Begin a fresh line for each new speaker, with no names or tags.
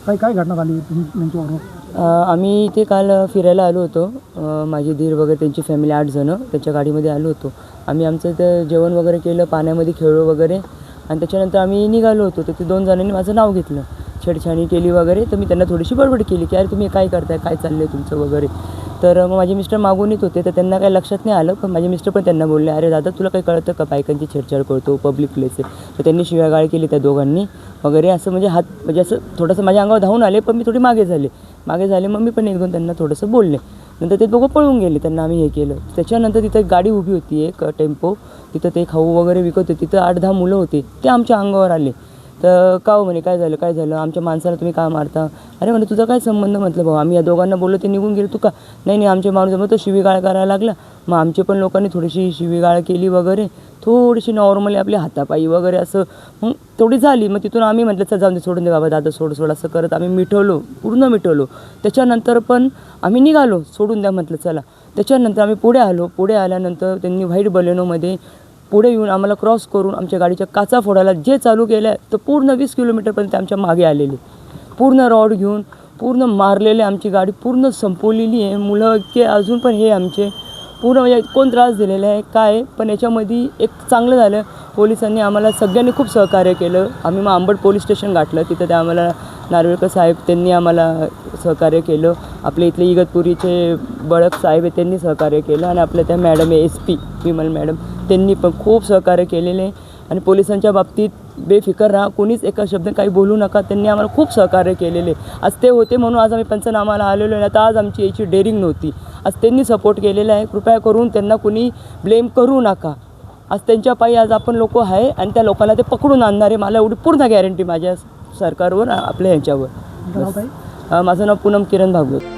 काय काय घटना झाली त्यांच्याबरोबर?
आम्ही इथे काल फिरायला आलो होतो. माझे दीर वगैरे त्यांची फॅमिली 8 जण त्यांच्या गाडीमध्ये आलो होतो. आम्ही आमचं इथं जेवण वगैरे केलं, पाण्यामध्ये खेळलो वगैरे आणि त्याच्यानंतर आम्ही निघालो होतो. तर ते 2 जणांनी माझं नाव घेतलं, छेडछाणी केली वगैरे. तर मी त्यांना थोडीशी बडबड केली की अरे तुम्ही काय करताय, काय चाललं आहे तुमचं वगैरे. तर मग माझे मिस्टर मागून येत होते, तर त्यांना काही लक्षात नाही आलं. पण माझे मिस्टर पण त्यांना बोलले, अरे दादा तुला काही कळतं का, बायकांची छेडछाड करतो, पब्लिक प्लेस आहे. तर त्यांनी शिव्यागाळ केली त्या दोघांनी वगैरे. असं म्हणजे हात म्हणजे असं थोडंसं माझ्या अंगावर धावून आले, पण मी थोडी मागे झाले. मग मी पण एकदम त्यांना थोडंसं बोलले. नंतर ते दोघं पळून गेले, त्यांना आम्ही हे केलं. त्याच्यानंतर तिथं एक गाडी उभी होती, एक टेम्पो. तिथं ते खाऊ वगैरे विकत होते. तिथं 8-10 मुलं होते, ते आमच्या अंगावर आले. तर का हो म्हणे, काय झालं आमच्या माणसाला तुम्ही का मारता? अरे म्हणे तुझा काय संबंध? म्हटलं भाऊ आम्ही या दोघांना बोललो, ते निघून गेले. तू का नाही आमचे माणूस मग तो शिवीगाळ करायला लागला. मग आमचे पण लोकांनी थोडीशी शिवीगाळ केली वगैरे, थोडीशी नॉर्मली आपली हातापायी वगैरे असं मग थोडी झाली. मग तिथून आम्ही म्हटलं चल जाऊन दे, सोडून दे बाबा दादा, सोड असं करत आम्ही पूर्ण मिटवलो. त्याच्यानंतर पण आम्ही निघालो, सोडून द्या म्हटलं चला. त्याच्यानंतर आम्ही पुढे आल्यानंतर त्यांनी व्हाईट बलेनोमध्ये पुढे येऊन आम्हाला क्रॉस करून आमच्या गाडीच्या काचा फोडायला जे चालू केलं आहे, तर पूर्ण 20 किलोमीटरपर्यंत आमच्या मागे आलेले, पूर्ण रॉड घेऊन पूर्ण मारलेले. आमची गाडी पूर्ण संपवलेली आहे. मुलं इतके अजून पण हे आमचे पूर्ण म्हणजे कोण त्रास दिलेला आहे काय. पण याच्यामध्ये एक चांगलं झालं, पोलिसांनी आम्हाला सगळ्यांनी खूप सहकार्य केलं. आम्ही मग अंबड पोलीस स्टेशन गाठलं, तिथं ते आम्हाला नार्वेकर साहेब त्यांनी आम्हाला सहकार्य केलं. आपल्या इथले इगतपुरीचे बळक साहेब आहे त्यांनी सहकार्य केलं. आणि आपल्या त्या मॅडम आहे SP विमल मॅडम, त्यांनी पण खूप सहकार्य केलेले आहे. आणि पोलिसांच्या बाबतीत बेफिकर राहा, कोणीच एका शब्द काही बोलू नका. त्यांनी आम्हाला खूप सहकार्य केलेले. आज ते होते म्हणून आज आम्ही पंचनामाला आलेलो आहे, आता आज आमची याची डेअरिंग नव्हती. आज त्यांनी सपोर्ट केलेला आहे. कृपया करून त्यांना कोणी ब्लेम करू नका. आज त्यांच्या पायी आज आपण लोक आहे आणि त्या लोकांना ते पकडून आणणारे. मला एवढी पूर्ण गॅरंटी माझ्या सरकारवर, आपल्या ह्यांच्यावर.
नाव काय?
माझं नाव पूनम किरण भागवत.